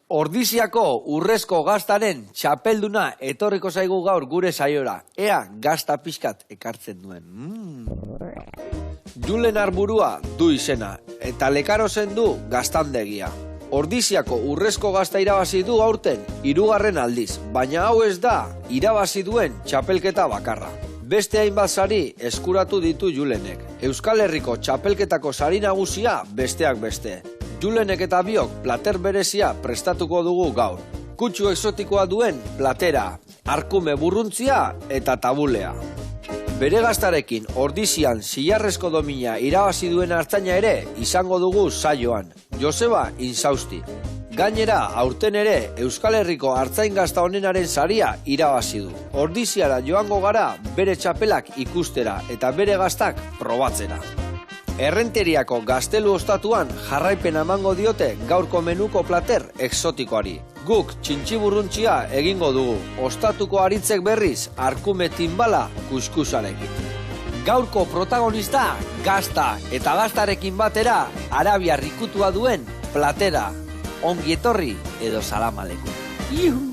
Ordiziako urrezko gaztaren txapelduna etorriko zaigu gaur gure saiora. Ea gazta pixkat ekartzen duen. Julen Arburua du izena, eta Lekarozen du gaztandegia. Ordiziako urrezko gazta irabazi du aurten 3. aldiz, baina hau ez da irabazi duen txapelketa bakarra. Beste hainbat sari eskuratu ditu Julenek. Euskal Herriko txapelketako sari nagusia besteak beste. Julenek eta biok plater berezia prestatuko dugu gaur. Kutsu exotikoa duen platera, arkume burruntzia eta tabulea. Bere gaztarekin Ordizian zilarrezko domina irabazi duen artzaina ere izango dugu saioan, Joseba Insausti. Gainera, aurten ere Euskal Herriko artzain gazta onenaren saria irabazi du. Ordiziara joango gara bere txapelak ikustera eta bere gaztak probatzera. Errenteriako gaztelu ostatuan jarraipen emango diote gaurko menuko plater exotikoari. Guk txintxiburruntzia egingo dugu, ostatuko aritzek berriz arkume tinbala kuskusarekin. Gaurko protagonista gazta eta gaztarekin batera arabiar ikutua duen platera. Ongi etorri edo salam aleikum. Ihu!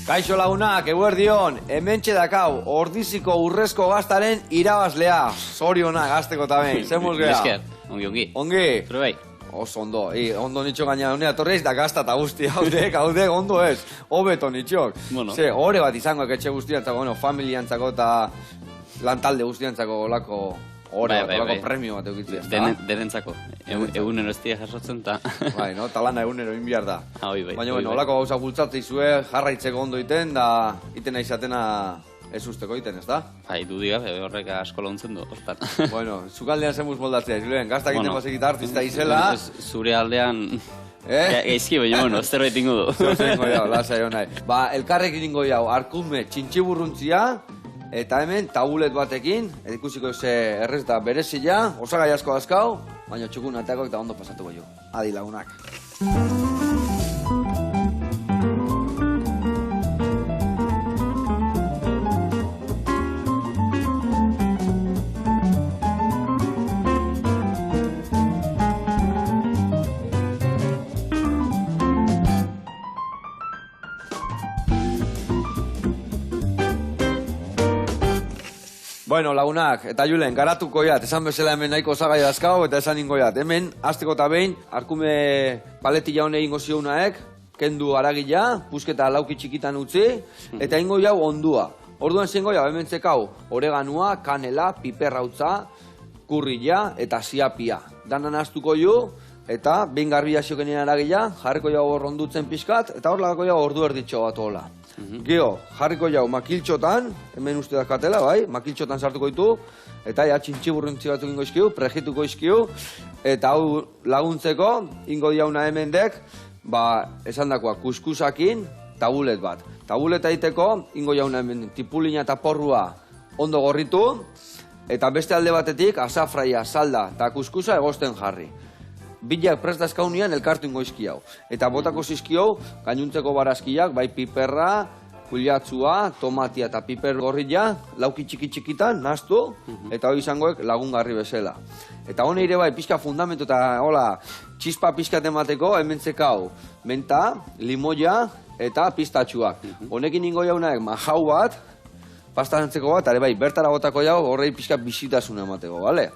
Kaixo lagunak, eguerdion, hementxe dakau, Ordiziko urrezko gaztaren irabazlea. Zorionak, gazteko tabein, zemuz geha? Esker, ongi. Ongi? Pero bai. Oso ondo, ondo nitxo gaina unea torreiz da gazta eta guzti, haudek, ondo ez, hobeto nitxok. Bueno. Ze, hore bat izango etxe guztiantzako, bueno, familiantzako eta lantalde guztiantzako olako... Hore bat, olako premio bat eukitzea. Denentzako, egunero ez dira jasotzen eta... Bai, no, talana egunero inbiar da. Bai. Baina, bueno, olako gauza bultzatze izue, jarraitzeko ondo iten, da itena izatena ez usteko iten, ez da? Bai, dudiga, horrek asko launtzen du, hortan. Bueno, zukaldean zemuz moldatzea, Julen, gaztak iten bazekita artista izela... Zure aldean... Gaizki, baina, bueno, zerbait ingo du. Zerbait jau, lasai honai. Ba, elkarrekin ingo jau, arkume txintxiburruntzia, eta hemen tabulet batekin, ikusiko ze errez da berezila, osagai asko azkau, baina txukun ateako eta ondo pasatuko jo. Adi lagunak. Bueno, lagunak, eta Julen, garatuko jat, esan bezala hemen nahiko osagai dazkau, eta esan ingo jat. Hemen, azteko eta behin, arkume paletilla hone ingo ziounaek, kendu aragila, pusketa lauki txikitan utzi, eta ingo jau ondua. Orduan zengo jau, hemen zekau, oreganua, kanela, piperrautza, kurrila eta siapia. Danan aztuko ju, eta behin garbila ziokenien aragila, jarriko jau hor ondutzen pixkat, eta hor lagako jau ordu erditxo bat hola. Geo, jarriko jau makiltxotan, hemen uste dakatela, bai, makiltxotan sartuko ditu, eta ja txintxiburruntzi batzuk ingo izkiu, prejituko izkiu, eta hau laguntzeko, ingo diauna hemen dek, ba, esan dakoa, kuskusakin, tabulet bat. Tabuleta egiteko, ingo jauna hemen tipulina eta porrua ondo gorritu, eta beste alde batetik, azafraia, salda eta kuskusa egosten jarri. Bilak prest dazkaunian elkartu ingo izki hau. Eta botako zizki hau, gainuntzeko barazkiak, bai piperra, kuliatzua, tomatia eta piper gorrila, lauki txikitan, naztu, eta hori izangoek lagungarri bezala. Eta hone ere bai, pixka fundamentu eta hola, txispa pixkat emateko, hemen zekau, menta, limoia eta pistatxuak. Honekin ingo jaunaek majau bat, pastantzeko bat, ere bai, bertara botako jau, horrei pixka bisitasun emateko, bale?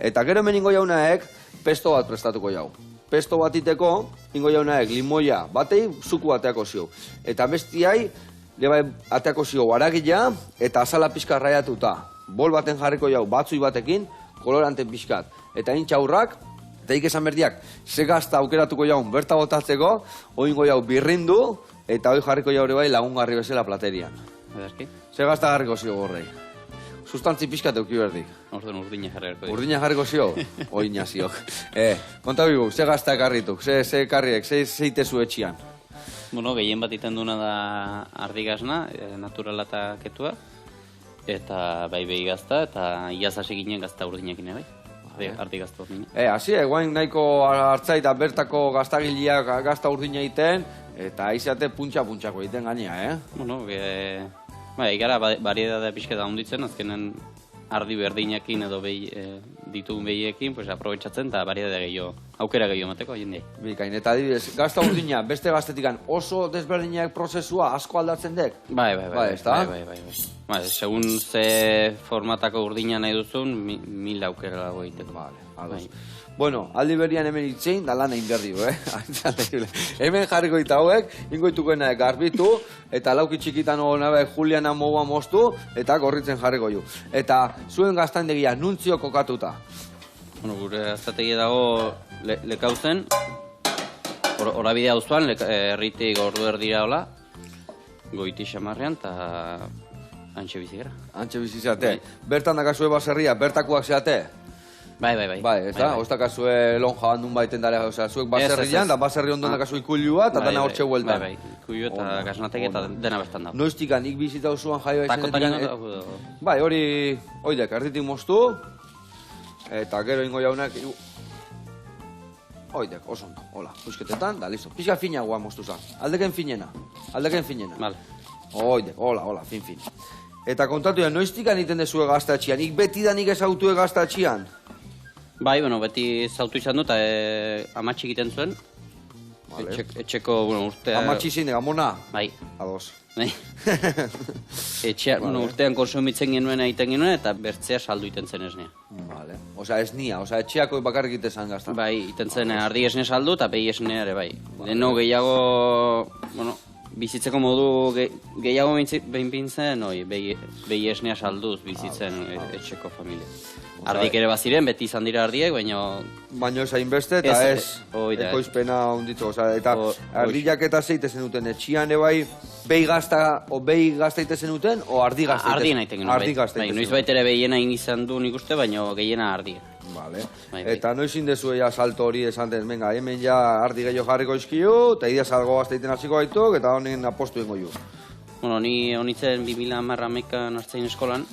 Eta gero hemen ingo jaunaek, pesto bat prestatuko jau. Pesto bat iteko, ingo jaunaek limoia batei, zuku ateako zio. Eta bestiai, lebai ateako zio aragila eta azala pixka raiatuta. Bol baten jarriko jau batzui batekin, kolorante pixkat. Eta intxaurrak, eta esan berdiak, ze gazta aukeratuko jau berta botatzeko, hoi ingo jau birrindu, eta hoi jarriko jau bai lagungarri bezala platerian. Ze gazta jarriko zio gorrei. Sustantzi pixkat euki berdik. Orduan urdina jarriko dik. Urdina jarriko zio? Oina ziok. Konta bigu, ze gazta ekarrituk, ze ekarriek, ze itezu etxian? Bueno, gehien bat iten duna da ardigasna, naturala eta ketua. Eta bai behi gazta, eta iaz hasi ginen gazta urdinekin, bai. Ardi gazta urdinak. Hasi, guain nahiko hartzai eta bertako gaztagileak gazta urdina egiten, eta izate puntxa-puntxako egiten gainea, Bueno, bai, gara variedade pixketa handitzen, azkenen ardi berdinakin edo ditugun behiekin, pues aprobetxatzen eta variedade gehiago, aukera gehiago mateko, jendei. Bikain, eta adibidez, gazta urdina, beste gaztetikan oso desberdinak prozesua asko aldatzen dek? Bai, ezta? Bai, segun ze formatako urdina nahi duzun, 1000 aukera lago egiteko. Vale, ados. Bueno, aldi berrian hemen itzein, da lan egin berdi, Hemen jarriko eta hauek, ingoitukoena garbitu, eta lauki txikitan nabe Juliana mogua moztu, eta gorritzen jarriko ju. Eta zuen gaztaindegia nuntzio kokatuta? Bueno, gure gaztategi dago lekauzen, horabidea auzoan, herritik ordu erdira hola, goiti xamarrean, eta antxe bizigara. Antxe bizizeate. Bertan dakazue baserria, bertakuak zeate? Bai. Bai, eta ostakazue lonja bandun baiten dara, osea, zuek baserrian, da baserri ondon dakazu ikulua, eta dana hortxe hueltan. Bai, ikulua eta gasnategi eta dena bestan dago. Noiztikan, ik bizita usuan jaio Takotakan bai, hori erditik moztu, eta gero ingo jaunak, oidek, oso ondo, hola, pusketetan, da, listo. Pixka finagoa moztu zan, aldeken finena. Vale. Oidek, hola, fin. Eta kontatu ya, noiztikan iten dezue gaztatxian, ik betidanik ezautue gaztatxian? Bai, beti zautu izan dut, amatxik egiten zuen. Etxeko, urtea... Amatxik zein, gamona? Bai. Ados. Bai. Urtean konsumitzen genuen egiten genuen, eta bertzea saldu iten zen esnea. Vale. Osea, esnia, etxeako bakarrik iten zen gazta. Bai, iten zen ardi esne saldu, eta behi esnea ere, bai. Deno gehiago, bizitzeko modu gehiago behin pintzen, behi esnea salduz bizitzen etxeko familia. Ardik ere baziren, beti izan dira ardiek, baina ez hainbeste, eta ez ekoizpena onditzu. Eta ardiak eta zeitezen duten, etxian ebai behi gazta itezen duten, o ardi gazta itezen? Ardi nahi tengen, bai. Noiz baitere behiena izan du nik uste, baina gehiena ardia. Vale. Eta noiz indezu ea salto hori esan den, venga, hemen ja ardi gehiago jarriko izkiu, eta idia salgo gazta iten hasiko gaituk, eta honen apostu ingo ju. Bueno, ni honitzen 2010 hartzain eskolan,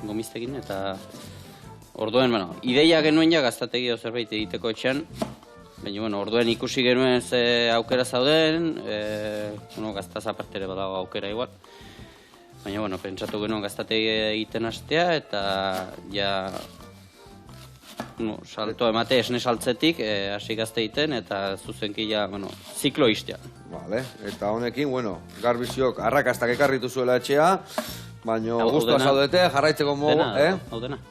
gomiztekin, eta orduen, ideia genuen ja gaztategi zerbait egiteko etxean, baina, orduen ikusi genuen ze aukera zauden, gaztaz apartere badago aukera igual, baina, pentsatu genuen gaztategi egiten hastea, eta ja, salto emate esne saltzetik, hasi gazte egiten, eta zuzenki ja, ziklo iztea. Vale, eta honekin, garbiziok arrakastak ekarritu zuela etxea, baina guztua zaudete, jarraitzeko mogu, Hau dena.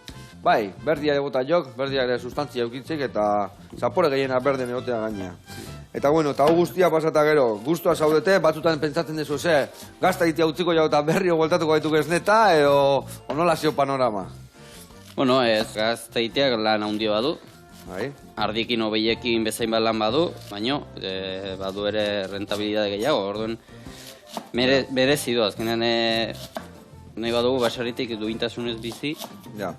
Bai, berdia egota jok, berdia ere sustantzia eukitzik, eta zapore gehiena berden egotea gainea. Eta eta hau guztia pasata gero, guztua zaudete, batzutan pentsatzen dezu ze, gazta itea utziko jau eta berrio gueltatuko gaituk esneta, edo onola zio panorama? Bueno, ez, gazta iteak lan handia badu. Ardiekin obeiekin bezain bat lan badu, baina badu ere rentabilidade gehiago, orduen merezi du, azkenean nahi badugu basarritik duintasunez bizi. Ja.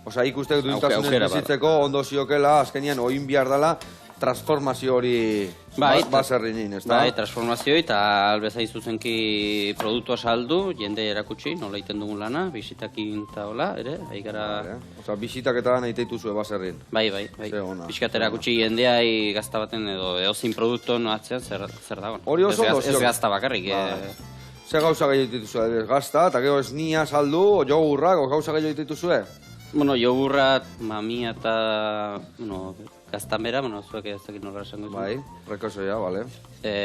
Osea, ikuste duintasunez bizitzeko ondo ziokela, azkenean oin behar dela, transformazio hori baserrinin, ez da? Bai, transformazio eta albezai zuzenki produktua saldu, jende erakutsi, nola iten dugun lana, bisitakin eta hola, ere, haikara... Osea, bisitak eta nahi teituzue baserrin. Bai. Biskat erakutsi jendea gazta baten edo eozin produktu atzean zer dagoen. Hori oso ondo ez gazta bakarrik. Ze gauza gehiago dituzue, gazta, eta gero esnia saldu, jogurrak, gauza gehiago dituzue? Bueno, jogurrat, mamia eta, gaztan bera, zuek ez dakit nola esango izan. Bai, rekosoia, bale.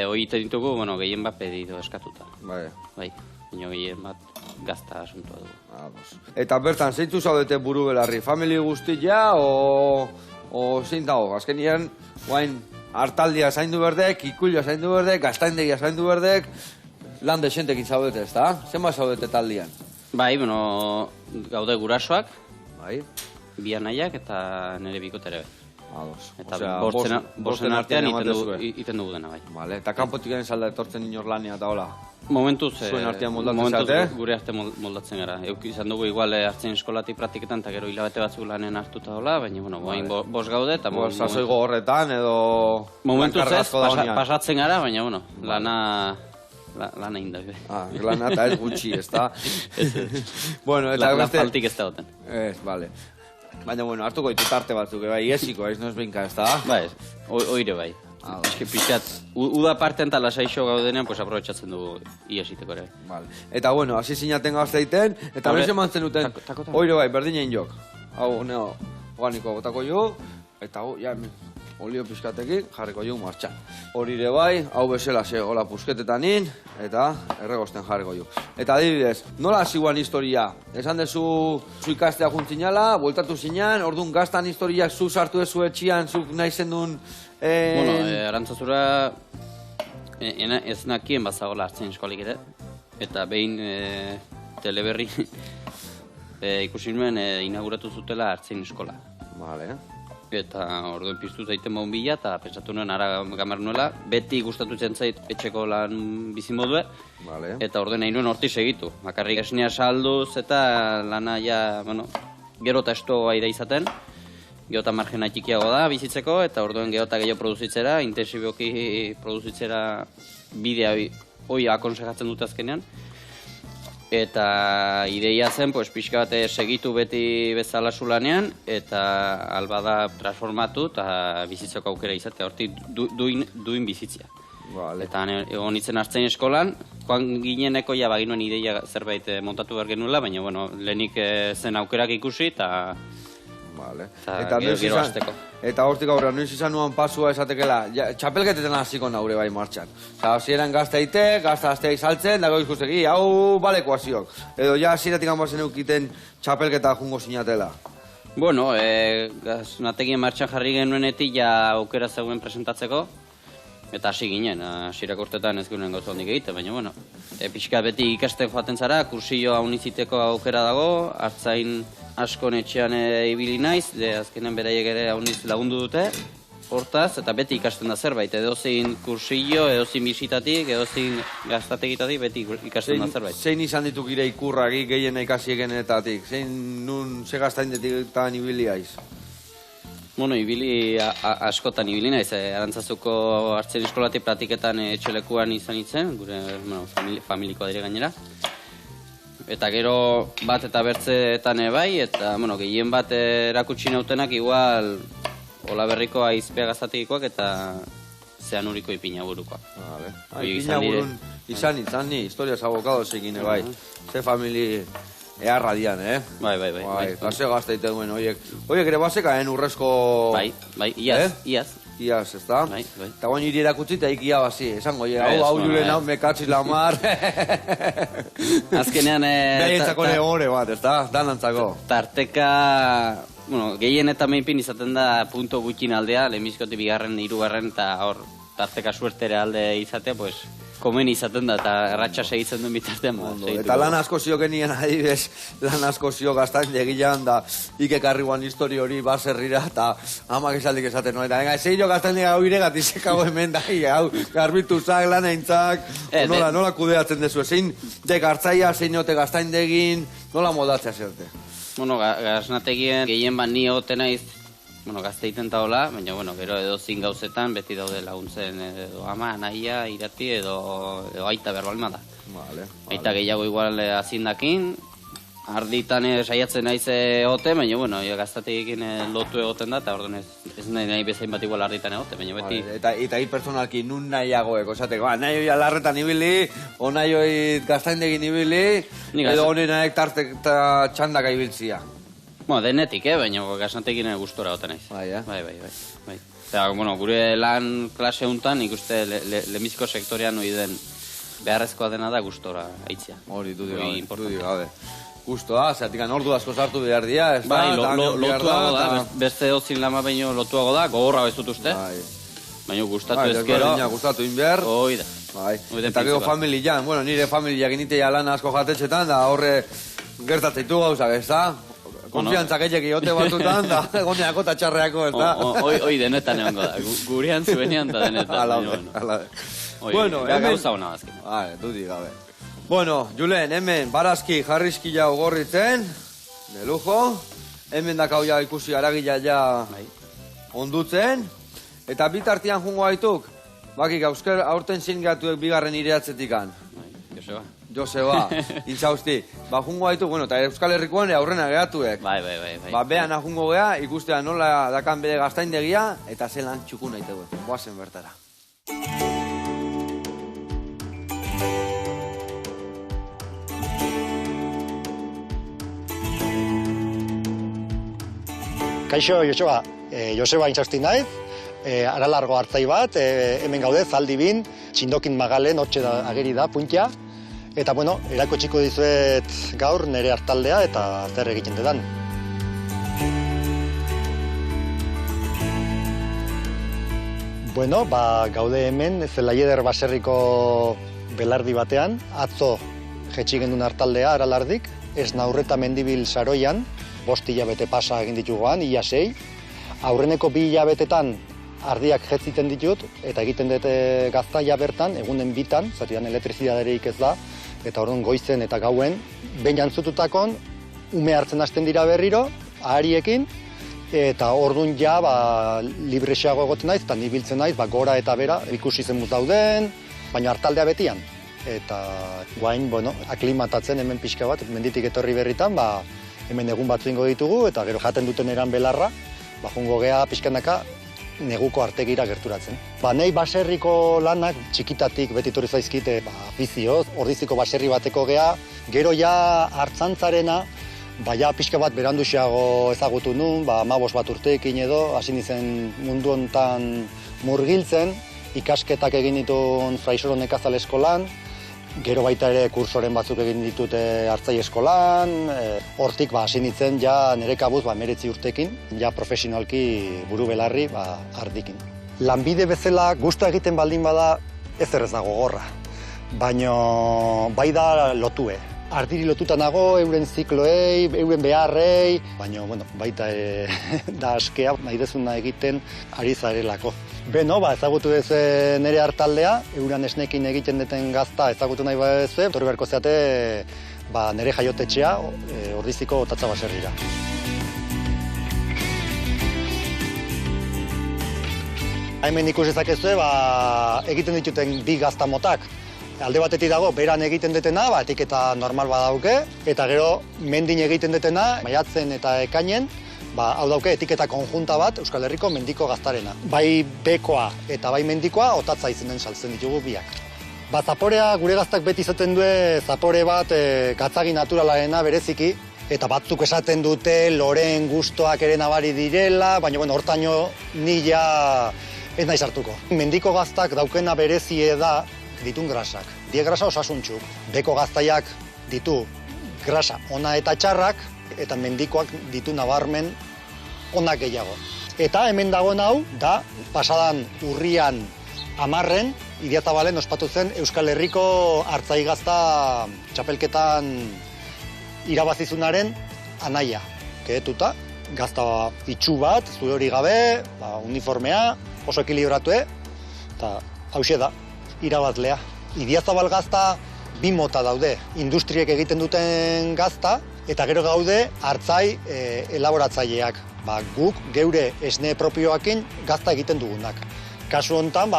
Oite ditugu, gehien bat pedido eskatuta. Bai. Gehien bat gazta asuntua dugu. Eta bertan, zeitzu zaudete buru belarri, famili guztia, o zein dago? Azkenien, guain, hartaldia zaindu berdek, ikulioa zaindu berdek, gaztaindegia zaindu berdek, lan desentekin zaudete, ez da? Zenba zaudete taldian? Bai, gaude gurasoak, bi anaiak eta nire bikotere bai. Eta bortzen artean iten dugu dena bai. Eta kanpotik garen salda etortzen inor lania eta hola? Momentuz gure arte moldatzen gara. Izan dugu igual hartzen eskolatik praktiketan eta gero hilabete batzuk lanen hartuta hola, baina boin bos gaude eta... Sasoigo horretan edo... Momentuz ez, pasatzen gara, baina lana lan egin da. Lana eta ez gutxi, ez da? Bueno, eta lan faltik ez da goten. Ez, bale. Baina, bueno, hartuko ditu tarte batzuk, bai, iesiko, ez noiz behinka, ez da? Ba, ez, oire bai. Eske pixat, uda partean eta lasaixo gaudenean, pues aprobetxatzen dugu iesiteko ere. Vale. Eta, bueno, hasi zinaten gazteiten, eta bez emantzen duten, oire bai, berdinen jok. Hau, neo, organiko botako jo, eta hau, ja, olio pizkatekin jarriko jo martxan. Horire bai, hau bezala ze, hola pusketetanin, eta erregosten jarriko jo. Eta adibidez, nola hasi guan historia? Esan dezu, zu ikastea juntzinala, bueltatu zinan, orduan gaztan historiak zu sartu ezu etxian, zuk nahi zendun... Bueno, arantzazura ez nakien bazagola hartzen eskolik ere, eta behin teleberri ikusi nuen inauguratu zutela hartzen eskola. Vale. Eta orduen piztu zaiten maun bila, eta pentsatu nuen ara gamar nuela, beti gustatu zen zait etxeko lan bizimodue, vale. Eta orduen nahi nuen horti segitu. Bakarrik esnea salduz eta lana ja, bueno, gero eta esto aida izaten, geota margena txikiago da bizitzeko, eta orduen geota gehiago produzitzera, intensiboki produzitzera bidea hoi akonsegatzen dut azkenean. Eta ideia zen, pues, pixka bat segitu beti bezala zulanean, eta albada transformatu eta bizitzeko aukera izatea, hortik duin bizitzia. Vale. Eta egon nintzen hartzen eskolan, joan gineneko ja baginuen ideia zerbait montatu behar genuela, baina bueno, lehenik zen aukerak ikusi eta... Vale. Eta gero hasteko. Eta hortik aurra, noiz izan nuan pasua esatekela, txapelketetan hasiko naure bai martxan. Eta hasieran gazteite, gazte saltzen, dago ikusteki, hau baleko hasiok. Edo ja hasieratik hanbazen eukiten txapelketa jungo sinatela. Bueno, gaznategien martxan jarri genuenetik ja aukera zegoen presentatzeko. Eta hasi ginen, hasierak urtetan ez ginen gauza hondik egite, baina bueno. Pixka beti ikasten joaten zara, kursioa uniziteko aukera dago, hartzain askon etxean ibili naiz, azkenen beraiek ere uniz lagundu dute, hortaz, eta beti ikasten da zerbait, edozein kursillo, edozein bisitatik, edozein gaztategitatik, beti ikasten da zerbait. Zein izan dituk ire ikurraki gehien ikasiegenetatik? Zein nun ze gaztaindetik eta ibili aiz? Bueno, ibili askotan ibili naiz, Arantzazuko hartzen eskolatik praktiketan etxelekuan izan itzen, gure familikoa dire gainera. Eta gero bat eta bertzeetan bai, eta gehien bat erakutsi nautenak igual Olaberriko aizpea gaztategikoak eta Zeanuriko ipina burukoak. Vale. Ipina burun izan ni, historias abokados egine bai. Ze famili... Earra dian, Bai. Gase gazteite duen, oiek ere basekaen urrezko... Bai, iaz. Iaz, ez da? Bai. Eta guain hiri erakutzi eta ikia bazi, esango, hau julen hau mekatzi lamar... Azkenean... Behientzako negore bat, ez da? Danantzako. Tarteka... Gehien eta meinpin izaten da punto gutxin aldea, lehenbizkote bigarren, hirugarren, eta hor tarteka suertere alde izatea, pues... Komen izaten da, eta erratxa segitzen duen bitartean. Eta lan asko zioken nien adibidez, lan asko zio gaztain egilean da ikekarri guan histori hori baserrira, eta amak esaldik esaten noa. Eta zein jo gaztain hau iregat izekago hemen da, hau garbituzak, lan eintzak, nola kudeatzen dezu, zein dekartzaia, zein ote gaztain degin, nola moldatzea zerte? Gaznategien gehien ban ni ote naiz, gazteiten taola, baina, gero edo zin gauzetan, beti daude laguntzen edo ama, naia, irati, edo aita berbalma da. Vale. Aita gehiago igual azindakin, arditan saiatzen naiz egote, baina, gaztategikin lotu egoten da, eta orduan ez nahi bezain bat igual arditan egote, baina beti... Eta hi personalki nun nahiagoeko, esateko, nahi hoi alarretan ibili, o nahi hoi gaztaindegin ibili, edo honenak tartek txandaka ibiltzia. Denetik, baina gaznatekin gustora goten naiz. Bai. Eta, gure lan klase hontan ikuste lehenbiziko sektorean hori den beharrezkoa dena da gustora aitzia. Hori, dudi gabe. Gustoa, zeatik ordu asko sartu behar dira, ez da? Bai, lotuago da, beste dozin lama baino lotuago da, gogorra bezut uste. Baina gustatu ezkero. Gustatu inber. Hoi da. Eta gero familian, nire familiak initea lan asko jatetxetan, da horre gertatzeitu gauzak, ez da? Konfiantzak egek iote batutan, da egoneako eta txarreako, ez da? Hoi denetan egongo da, gurean zuenean da denetan. Bueno, gauza hona bazkin. Dudi gabe. Bueno, Julen, hemen barazki jarrizki jau gorritzen, de lujo. Hemen dakau ja ikusi aragila ja ondutzen. Eta bitartian jungo haituk, Bakik, aurten zein gatuek bigarren ireatzetikan. Joseba, intxausti. Jungo gaitu, eta Euskal Herrikoan aurrena gehatuek. Bai. Behan jungo geha, ikustea nola dakan bere gaztaindegia, eta zelan txukun naitegu. Boazen bertara. Kaixo, Joseba. Joseba intxausti naiz. Aralargo hartzai bat, hemen gaude, Zaldibin, Txindokin Magalen, hortxe ageri da, puntia. Eta, erako txiko dizuet gaur nire hartaldea eta zer egiten dedan. Gaude hemen, Zelaieder baserriko belardi batean, atzo jetxi gendun hartaldea, aralardik, ez naurreta mendibil saroian, 5 hilabete pasa egin dituguan, ia 6. Aurreneko 2 hilabetetan ardiak jetziten ditut, eta egiten dute gaztaia bertan, egunen bitan, zatidan elektrizidaderik ez da, eta orduan goizen eta gauen, behin jantzututakon, ume hartzen hasten dira berriro, ahariekin, eta orduan ja, librexeago egoten naiz, eta nibiltzen naiz, gora eta bera, ikusi zenbuz dauden, baina hartaldea betian. Eta guain, aklimatatzen hemen pixka bat, menditik etorri berritan, hemen egun batzu ingo ditugu, eta gero jaten duten eran belarra, jungo gea pixkanaka, neguko artegira gerturatzen. Nei baserriko lanak txikitatik beti etorri zaizkite afizioz, Ordiziko baserri bateko gea, gero ja hartzantzarena, ja pixka bat beranduxeago ezagutu nun, 15 bat urteekin edo, hasi nizen mundu hontan murgiltzen, ikasketak egin ditun Fraisoro Nekazal eskolan, gero baita ere kursoren batzuk egin ditute hartzai eskolan, hortik hasi nintzen ja nire kabuz 19 urtekin, ja profesionalki buru belarri ardikin. Lanbide bezala gusta egiten baldin bada ez errez dago gogorra, baina bai da lotue. Ardiri lotuta nago, euren zikloei, euren beharrei, baina baita da askea, nahi dezuna egiten ari zarelako. Ezagutu dez nire hartaldea, euran esnekin egiten duten gazta ezagutu nahi badezue, torri beharko zeate nire jaiotetxea Ordiziko Otatza baserrira. Hemen ikus ezakezue, egiten dituten 2 gazta motak. Alde batetik dago, beran egiten detena, etiketa normal badauke, eta gero mendin egiten detena, maiatzen eta ekainen, hau dauke etiketa konjunta bat Euskal Herriko mendiko gaztarena. Bai bekoa eta bai mendikoa otatza izenen saltzen ditugu biak. Zaporea gure gaztak beti izaten du zapore bat gatzagi naturalarena bereziki, eta batzuk esaten dute loreen gustoak ere nabari direla, baina hortaino nila ez nahi sartuko. Mendiko gaztak daukena berezie da ditun grasak. Die grasa osasuntxuk. Beko gaztaiak ditu grasa ona eta txarrak, eta mendikoak ditu nabarmen onak gehiago. Eta hemen dagoen hau, da pasadan urrian 10, Idiazabalen ospatu zen Euskal Herriko hartzai gazta txapelketan irabazizunaren anaia. Kehetuta, gazta itxu bat, zure hori gabe, uniformea, oso ekilibratu, eta hauxe da, irabazlea. Idiazabal gazta 2 mota daude, industriek egiten duten gazta, eta gero gaude hartzai elaboratzaileak. Guk geure esne propioakin gazta egiten dugunak. Kasu honetan,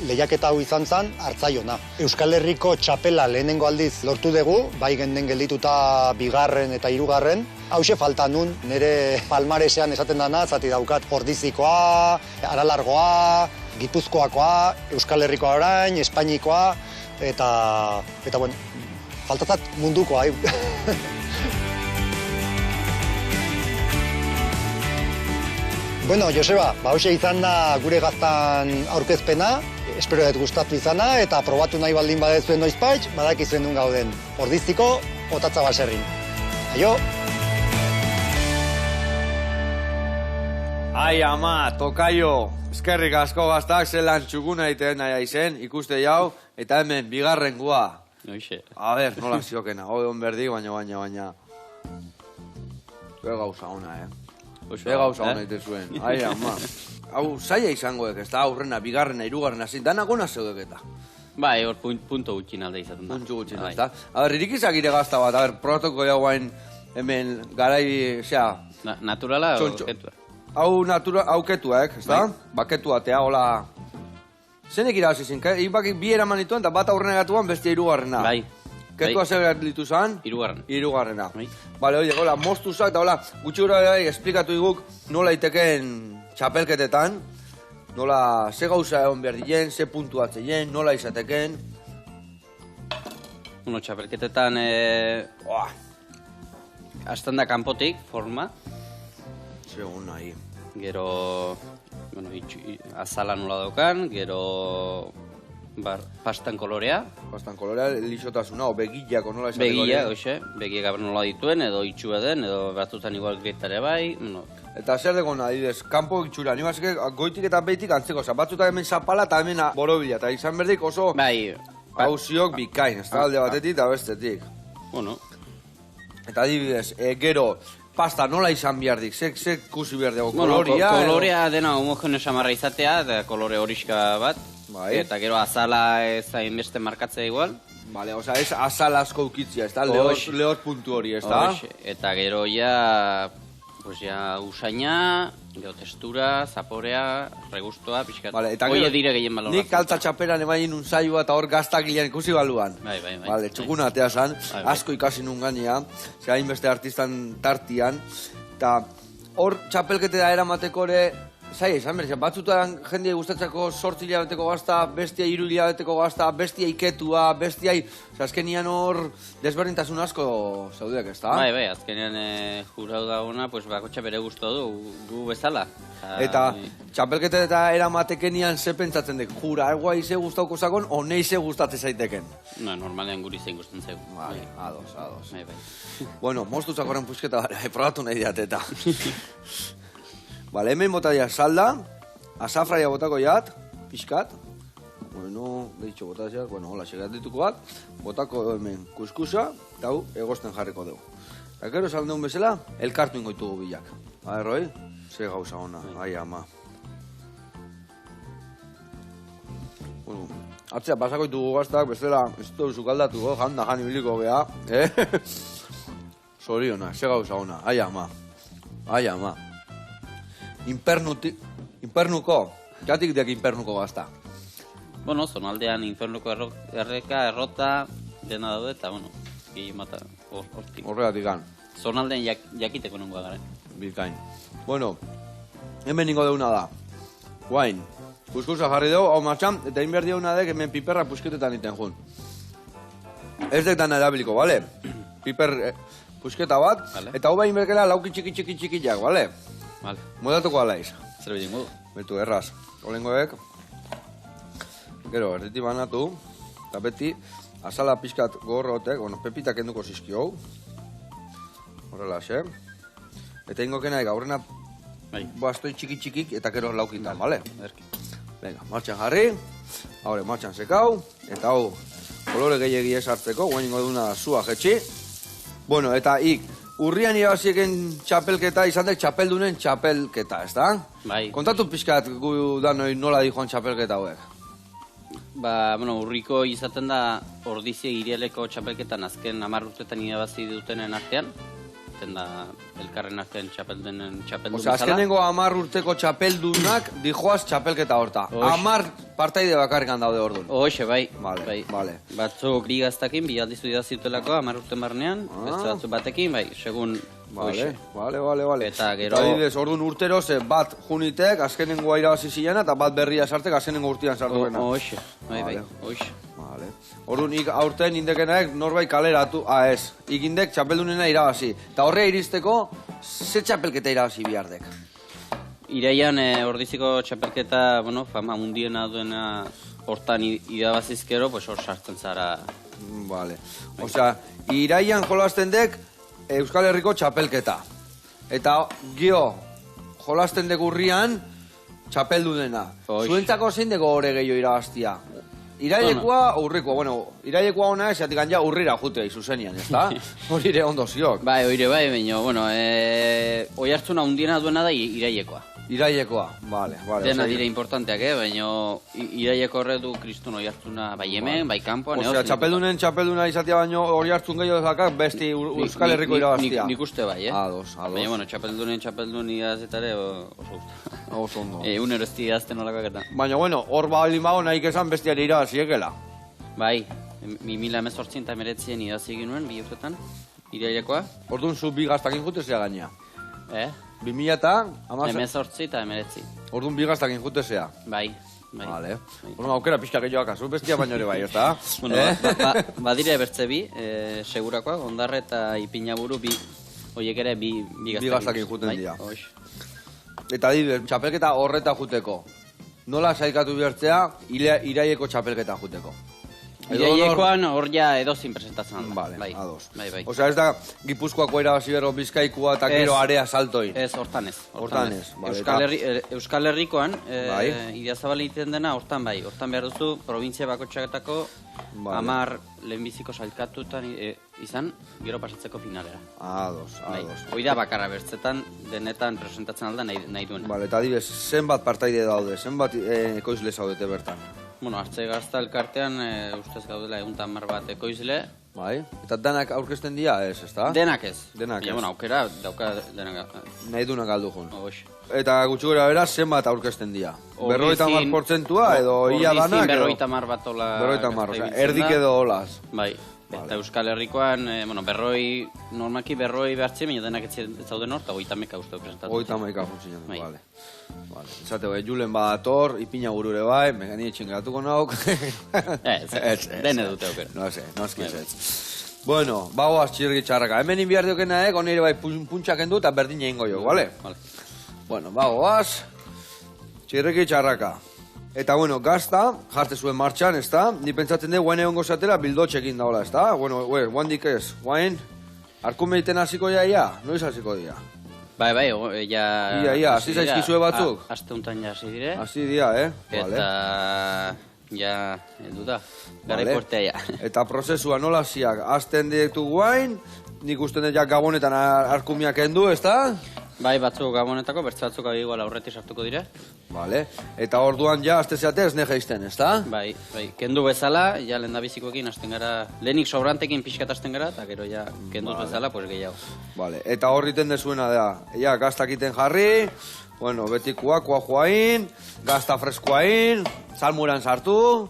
lehiaketa hau izan zen hartzai ona. Euskal Herriko txapela lehenengo aldiz lortu dugu, bai genden geldituta 2. eta 3. Hauxe falta nun, nire palmaresean esaten dana, zati daukat Ordizikoa, Aralargoa, Gipuzkoakoa, Euskal Herrikoa orain, Espainikoa, eta faltatzat mundukoa. Joseba, hauxe izan da gure gaztan aurkezpena, espero dut gustatu izana, eta probatu nahi baldin badezuen noizpait, badakizuen nun gauden. Ordiziko Otatza baserrin. Aio! Ai, ama, tokaio! Eskerrik asko gaztak, zelan txukuna egiten nahi izen, ikuste jau, eta hemen, 2. gua. Noixe. A ber, nola ziokena, hoi berdi, baina. Zue gauza ona, Be gauza hona ite zuen. Ai, ama. Hau, zaila izangoek, ez da, aurrena, 2., 3. zin, danak ona zeudek eta. Bai, hor punto gutxin alde izaten da. Puntu gutxin, ez da. A ber, irikizak ire gazta bat, a ber, probatuko jau hain hemen garai, naturala o ketua? Hau ketuak, ez da? Baketua, tea, hola, Zenek irabazi zen, inbakik bi eraman dituen, eta bat aurrena gatuan bestia hirugarrena. Bai. Ketua zer ditu zan? Hirugarrena. Bale, oie, gola, moztuzak, eta hola, gutxi gura esplikatu diguk nola iteken txapelketetan, nola, ze gauza egon behar diren, ze puntuatzen, nola izateken. Bueno, txapelketetan, hastan da kanpotik, forma. Segun nahi. Gero, bueno, azala nola daukan, gero pastan kolorea. Pastan kolorea, lixotasuna, o begiako nola izateko. Begia, hoxe, begiak nola dituen, edo itxua den, edo batzutan igual grietare bai. Bueno. Eta zer dugu nahi, kanpo itxura, ni bazke goitik eta behitik antzeko, batzutan hemen zapala eta hemen borobila, eta izan berdik oso hauziok bikain, ez da alde batetik eta bestetik. Bueno. Eta adibidez, gero, pasta nola izan bihardik, ze kusi behar dugu, koloria? Kolorea dena homogeneo samarra izatea, eta kolore horiska bat. Eta gero azala ez hain beste markatzea igual. Vale, oza, ez azal asko ukitzia, ez da, lehor puntu hori, ez da? Eta gero ja, pues ja usaina, gero textura, zaporea, regustoa, pixkat. Oie dire gehien baloratzen. Nik kaltza txaperan emain un saioa eta hor gaztak gilean ikusi baluan. Bai. Vale, txukuna atea zan, asko ikasi nun gainea, ze hainbeste artistan tartian, eta hor txapelketera eramateko ere, zai, esan berezia, batzutan jendea gustatzeko 8 hilabeteko gazta, bestia 3 hilabeteko gazta, bestia iketua, bestia... Azkenian hor desberdintasun asko zaudek, ez da? Bai, azkenian jurau dagoena, pues bakotxa bere guztu du, gu bezala. Eta txapelketa eta eramatekenian ze pentsatzen dek, jura, egua ize guztauko zakon, o neize gustatzen zaiteken? No, normalean guri zein gustatzen zeu. Bai, ados. Bueno, moztu zakoren pusketa, probatu nahi diateta. Bale, hemen bota dira salda, azafraia botako jat, pixkat. Bueno, behitxo botazia, bueno, hola, segat dituko bat. Botako hemen kuskusa, eta hau, egosten jarriko dugu. Eta gero saldeun bezala, elkartu ingoitugu bilak. Roi, ze gauza ona, ai ama. Bueno, atzea pasako ditugu gaztak, bestela, ez duzu kaldatu, janda jan ibiliko geha. Zoriona, ze gauza ona, ai ama. Inpernuko, jatik diak inpernuko gazta. Bueno, zonaldean infernuko erreka, errota, dena daude, eta, bueno, gehien mata, hortik. Horregatik gan. Zonaldean jakiteko nungoa garen. Bilkain. Bueno, hemen ningo deuna da. Guain, kuskusa jarri dugu, hau martxan, eta inber diaguna dek hemen piperra pusketetan iten jun. Ez dek dana erabiliko, bale? Piper pusketa bat, eta hau behin berkela lauki txiki-txikiak, bale? Vale. Modatuko alaiz. Zer bidin modu? Betu, erraz. Olengoek. Gero, erditi banatu. Eta beti, azala pixkat gorrotek, bueno, pepitak enduko zizkio. Horrela, xe. Eta ingo kenaik aurrena bastoi txiki-txikik eta gero laukitan, bale? Venga, martxan jarri. Haure, martxan sekau. Eta hau, kolore gehiagi ez hartzeko, guen ingo duna zua jetxi. Bueno, eta urrian irabazieken txapelketa, izan dek txapeldunen txapelketa, ez da? Bai. Kontatu pixkat gu danoi nola dijoan txapelketa hauek? Bueno, urriko izaten da ordizia irialeko txapelketan azken 10 urtetan irabazi dutenen artean. Zaten da elkarren artean txapeldun bezala. Osa, azkenengo 10 urteko txapeldunak dijoaz txapelketa horta. 10 partaide bakarrikan daude orduan. Hoxe, bai. Vale. Batzuk ligaztakin, bi aldizu idaziutelako 10 urte barnean, beste batzuk batekin, bai, segun... Vale. Eta gero... Eta didez, orduan urtero ze bat junitek, azkenengoa irabazi zilena, eta bat berria sartek, azkenengo urtean sartuena. Hoxe, bai, hoxe. Vale. Orduan, aurten indekenaek norbait kaleratu, ez, ikindek txapeldunena irabazi. Eta horre iristeko, ze txapelketa irabazi bihardek? Iraian ordiziko txapelketa, bueno, fama mundiena duena hortan irabazizkero, pues hor sartzen zara. Vale. Osea, iraian jolasten dek Euskal Herriko txapelketa. Eta gio, jolasten dek urrian txapeldunena. Zuentzako zein deko hore gehiago irabaztia? Irailekoa, urrikoa, bueno, irailekoa hona ez, jatik ja urrira jutea izuzenian, ez da? Hori ere ondo ziok. Bai, baina, bueno, oi hartzuna undiena duena da irailekoa. Irailekoa, bale. Dena dire importanteak, baina iraieko horre du kristun hori hartzuna bai hemen, bai kanpoan. Osea, txapelduna izatea baino hori hartzun gehiago dakak besti Euskal Herriko irabaztia. Nik uste bai, Ados. Baina, bueno, txapeldun idazetare oso usta. Oso ondo. Unero ez idazten olakak eta. Baina, bueno, hor balin bago nahi kezan bestiari irabaziekela. Bai, 2018 idazi ginuen, 2 urtetan, irailekoa. Orduan zu bi gaztakin jutezea gaina. 2000 eta... 18 eta 19. Orduan bi gaztakin jutezea. Bai. Vale. Orduan aukera pixka gehiagoak azu, bestia baino ere bai, ez da? Badire bertze bi, segurakoak, Ondarre eta Ipinaburu bi, horiek ere bi gaztakin juten dira. Eta txapelketa horreta juteko. Nola saikatu behartzea, iraieko txapelketa juteko. Irailekoan hor ja edozin presentatzen da. Bale, ados. Bai. Osea, ez da Gipuzkoako erabazi berro Bizkaikua eta gero area saltoi. Ez, hortan ez. Euskal Herrikoan, Idiazabal egiten dena, hortan bai. Hortan behar duzu, provintzia bakotxaketako 10 lehenbiziko sailkatutan izan, gero pasatzeko finalera. Ados. Hoi da bakarra bertzetan, denetan presentatzen alda nahi duena. Bale, eta adibes, zenbat partaide daude, zenbat ekoizle zaudete bertan? Bueno, Artze Gazta elkartean ustez gaudela 110 bat ekoizle. Bai, eta danak aurkezten dira ez, ezta? Denak ez. Bueno, aukera dauka denak. Nahi dunak aldu jun. Eta gutxi gora bera, zenbat aurkezten dira? 50% edo ia danak? 50 bat ola. 50, erdik edo olaz. Bai. Eta Euskal Herrikoan, normalki berroi behartzen, baina denak ez zauden hor, eta 30 uste presentatzen. 30 funtzionan, bale. Izate, Julen badator, Ipinaburu ere bai, megani etxen geratuko nauk. Dene dute aukera. No ez. Bueno, bagoaz txirgi txarraka. Hemen inbiar diokena, onire bai puntxak endu eta berdin egingo jo, bale? Bueno, bagoaz, txirgi txarraka. Eta, bueno, gazta, jarte zuen martxan, ez da? Ni pentsatzen dugu, guain egon gozatela, bildotxekin daola, ez da? Bueno, guandik ez, guain, arkume iten hasiko ia, noiz hasiko dira? Bai, ja... Ia, hasi zaizkizue batzuk? Aste untan ja hasi dire. Hasi dira, Eta, ja, edu da, gara iportea ja. Eta prozesua nola hasiak, hasten direktu guain, nik usten dut ja gabonetan arkumiak endu, ez da? Bai, batzuk gabonetako, bertze batzuk igual aurretik sartuko dire. Vale. Eta orduan ja, azte zeate ez negeizten, ez da? Bai. Kendu bezala, ja lehen da bizikoekin hasten gara, lehenik sobrantekin pixkat hasten gara, eta gero ja, kenduz bezala, pues gehiago. Vale. Eta horriten dezuena da, ja, gaztakiten jarri, bueno, betikoa, joain, gazta freskoain, salmuran sartu,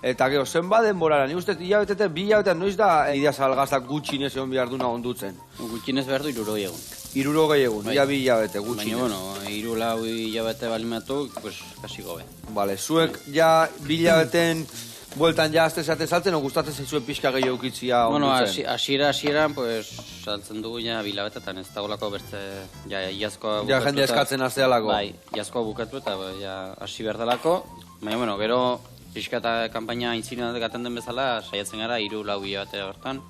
eta gero, zenba denborara, ni uste, hilabetete, 2 hilabetean, noiz da, Idiazabal gaztak gutxinez egon behar duna ondutzen? Gutxinez behar du 60 egun. 60 egun, ia 2 hilabete, gutxinez. Baina, bueno, 3-4 hilabete balimatu, pues, kasi gobe. Vale, zuek ja 2 hilabeten bueltan ja azte zate saltzen, o gustatzen zuen pixka gehiago ukitzia ondutzen? Bueno, hasieran, pues, saltzen dugu ja 2 hilabetetan, ez dagoelako bertze, ja, iazkoa bukatu. Ja, jende eskatzen aztealako. Bai, iazkoa bukatu eta, ja, hasi behar delako. Baina, bueno, gero, pixka eta kampaina intzinean gaten den bezala, saiatzen gara 3-4 hilabete hortan.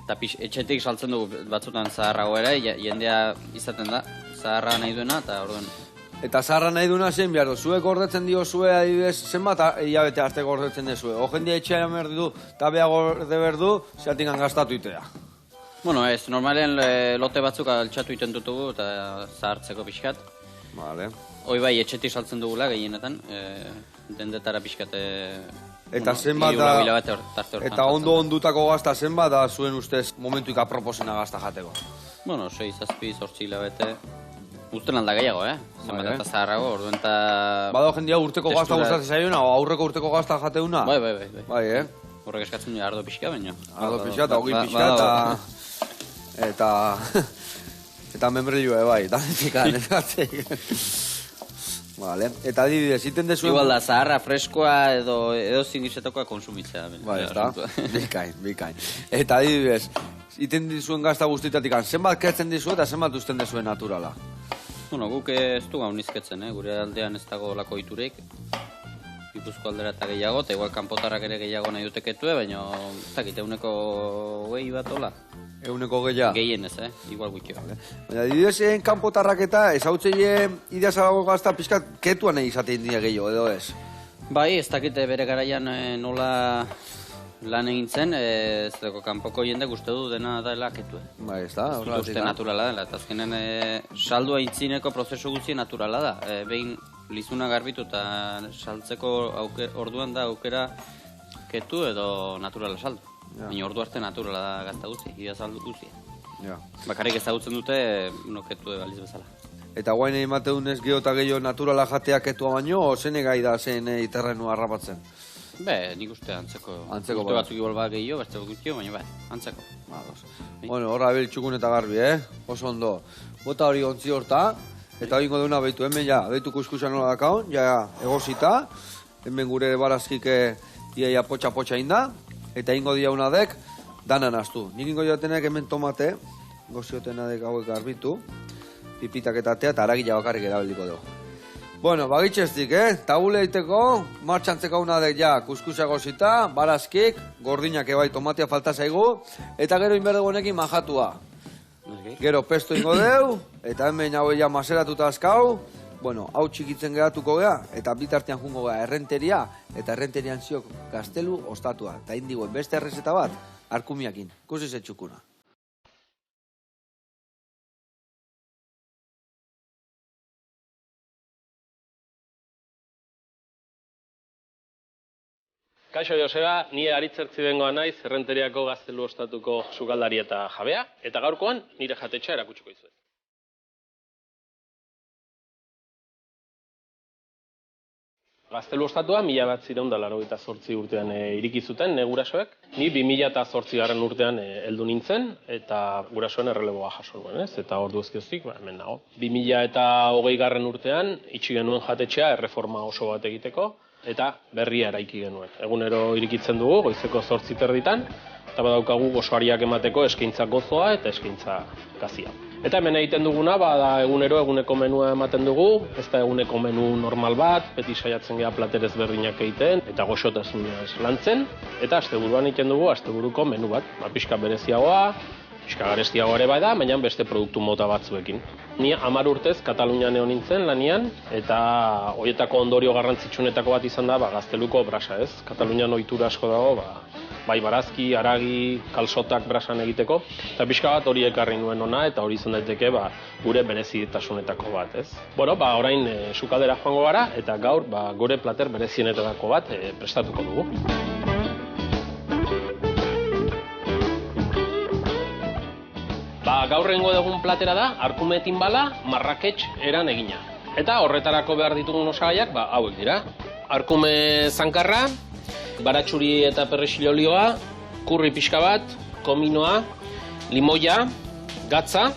Eta etxetik saltzen dugu batzutan zaharrago ere, jendea izaten da, zaharra nahi duena, eta orduan... Eta zaharra nahi duena zein behar du, zuek gordetzen dio zue, adibidez, zenbat hilabete arte gordetzen dezue. O jendia etxea behar du, eta beha gorde behar du, zeatingan gastatu itea. Bueno, ez, normalen lote batzuk altxatu iten dutugu, eta zahartzeko pixkat. Vale. Hoi bai, etxetik saltzen dugula gehienetan, dendetara pixkate... Eta zenbat da, eta ondutako gazta zenbat da zuen ustez momentuik aproposena gazta jateko? Bueno, 6-8 hilabete, usten alda gehiago, zenbat eta zaharrago, orduen eta... Bado jendia urteko gazta gustatzen zaiona, o aurreko urteko gazta jateuna? Bai. Bai, Horrek eskatzen dira ardo pixka, baina. Ardo pixka eta hogei pixka eta membrilloa, bai, danetik Vale. Eta adibidez, iten dezuen... Igual da, zaharra, freskoa edo zingizetokoa konsumitzea. Bai, ez da? Bikain. Eta adibidez, iten dizuen gazta guztitatik, zenbat kertzen dizu eta zenbat usten dezuen naturala? Bueno, guk ez du gaun izketzen, gure aldean ez dago lako iturik. Gipuzko aldera eta gehiago, eta igual kanpotarrak ere gehiago nahi duteketue, baina ez dakit, 100 bat hola. 100 gehiago? Gehien ez, igual gutxi. Baina, didez kanpotarrak eta ez hau txeie Idiazabal gazta pixkat ketuan izatein dira gehiago, edo ez? Bai, ez dakite bere garaian nola lan egin zen, ez dago kanpoko jendek uste du dena dela ketue. Bai, ez da, Uste naturala dela, eta azkenen saldu aintzineko prozesu guzti naturala da. Behin lizuna garbitu eta saltzeko orduan da aukera ketu edo naturala saldu. Baina ordu arte naturala da gazta guzti, ia saldu guzti. Bakarrik ezagutzen dute, ketu baliz bezala. Eta guain egin mateunez geho eta gehiago naturala jatea ketua baino, o zene gai da zen terrenu harrapatzen? Nik uste antzeko. Antzeko uste batzuk igual bat gehiago, beste gutxio, baina antzeko. Bueno, horra bil txukun eta garbi, oso ondo. Bota hori ontzi horta, eta bingo deuna behitu, hemen ja, behitu kuskusa nola dakaun, ja egosita, hemen gure barazkik iaia potxa-potxa inda, eta ingo diauna dek, danan astu. Nik ingo joatenek hemen tomate, goziotenadek hauek garbitu, pipitak eta atea, eta aragila bakarrik erabiliko dugu. Bueno, bagitxeztik, tabule eiteko, martxantzeko unadek ja, kuskusa gozita, barazkik, gordinak ebai tomatea falta zaigu, eta gero inberdego honekin majatua. Gero pesto ingo deu, eta hemen hau ja maseratuta azkau, bueno, hau txikitzen geratuko gea, eta bitartean jungo gea errenteria, eta errenterian ziok gaztelu ostatua. Eta indiguen beste errezeta bat, arkumiakin, ikusi zetxukuna. Kaixo Joseba, ni Aritzertzi bengoa naiz, Errenteriako Gaztelu Ostatuko sukaldari eta jabea, eta gaurkoan nire jatetxea erakutsiko dizuet. Gaztelu Ostatua 1988 urtean iriki zuten gurasoek. Ni 2008 urtean heldu nintzen eta gurasoen erreleboa jaso nuen, ez? Eta ordu ezkiozik, hemen nago. 2020 urtean itxi genuen jatetxea erreforma oso bat egiteko, eta berria eraiki genuen. Egunero irikitzen dugu, goizeko 8:30, eta badaukagu gozoariak emateko eskaintza gozoa eta eskaintza gazia. Eta hemen egiten duguna, egunero eguneko menua ematen dugu, ez da eguneko menu normal bat, beti saiatzen geha plater ezberdinak egiten, eta goxotasunez lantzen, eta asteburuan egiten dugu asteburuko menu bat, pixka bereziagoa, pixka garestiagoa ere bai da, baina beste produktu mota batzuekin. Ni 10 urtez Katalunian egon nintzen lanian, eta horietako ondorio garrantzitsuenetako bat izan da gazteluko brasa, ez? Katalunian ohitura asko dago, bai barazki, aragi, kalsotak brasan egiteko, eta pixka bat hori ekarri nuen ona, eta hori izan daiteke gure berezitasunetako bat, ez? Bueno, orain sukaldera joango gara, eta gaur gure plater berezienetako bat prestatuko dugu. Gaur egingo dugun platera da, arkume timbala Marrakech eran egina. Eta horretarako behar ditugun osagaiak, hauek dira. Arkume zankarra, baratxuri eta perrexil olioa, kurri pixka bat, kominoa, limoia, gatza,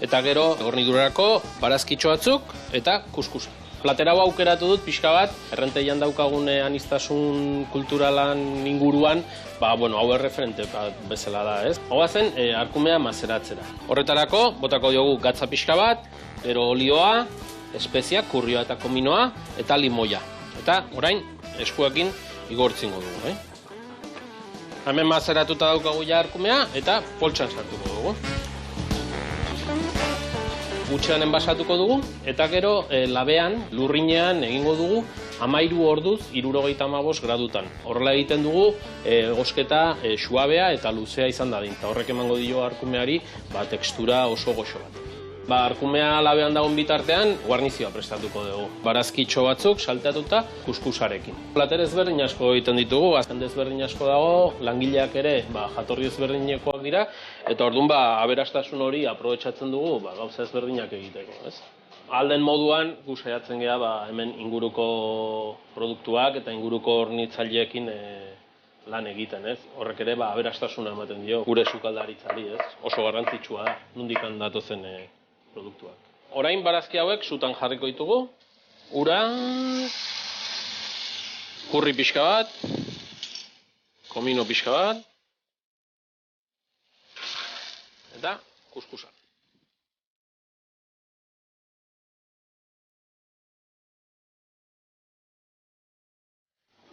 eta gero hornidurarako barazkitxo batzuk eta kuskusa. Platera hau aukeratu dut pixka bat, errenteian daukagun aniztasun kulturalan inguruan, hau erreferente bezala da, ez? Hau zen, arkumea mazeratzera. Horretarako, botako diogu gatza pixka bat, gero olioa, espeziak, kurrioa eta kominoa, eta limoia. Eta orain, eskuekin igortzingo dugu, Hemen mazeratuta daukagu ja arkumea, eta poltsan sartuko dugu. Gutxean enbasatuko dugu, eta gero labean, lurrinean egingo dugu 13 orduz 75 gradutan. Horrela egiten dugu egosketa suabea eta luzea izan dadin. Horrek emango dio arkumeari tekstura oso goxo bat. Arkumea labean dagoen bitartean, guarnizioa prestatuko dugu. Barazkitxo batzuk salteatuta kuskusarekin. Plater ezberdin asko egiten ditugu, azken ezberdin asko dago, langileak ere jatorri ezberdinekoak dira, eta orduan aberastasun hori aprobetxatzen dugu gauza ezberdinak egiteko. Alden moduan, gu saiatzen geha hemen inguruko produktuak eta inguruko hornitzaileekin lan egiten, Horrek ere aberastasuna ematen dio gure sukaldaritzari, Oso garrantzitsua da, nondik datozen produktuak. Orain barazki hauek sutan jarriko ditugu. Ura, kurri pixka bat, komino pixka bat, eta kuskusa.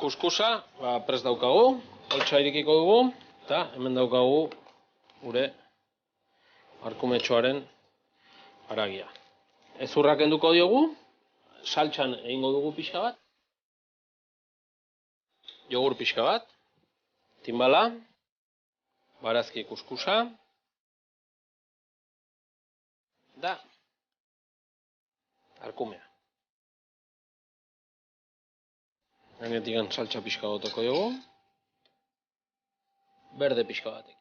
Kuskusa, prest daukagu, holtsa irikiko dugu, eta hemen daukagu gure arkumetxoaren aragia. Ezurrak kenduko diogu, saltxan egingo dugu pixka bat, jogur pixka bat, timbala, barazki kuskusa, da arkumea. Gainetik saltsa pixka botoko dugu, berde pixka batekin.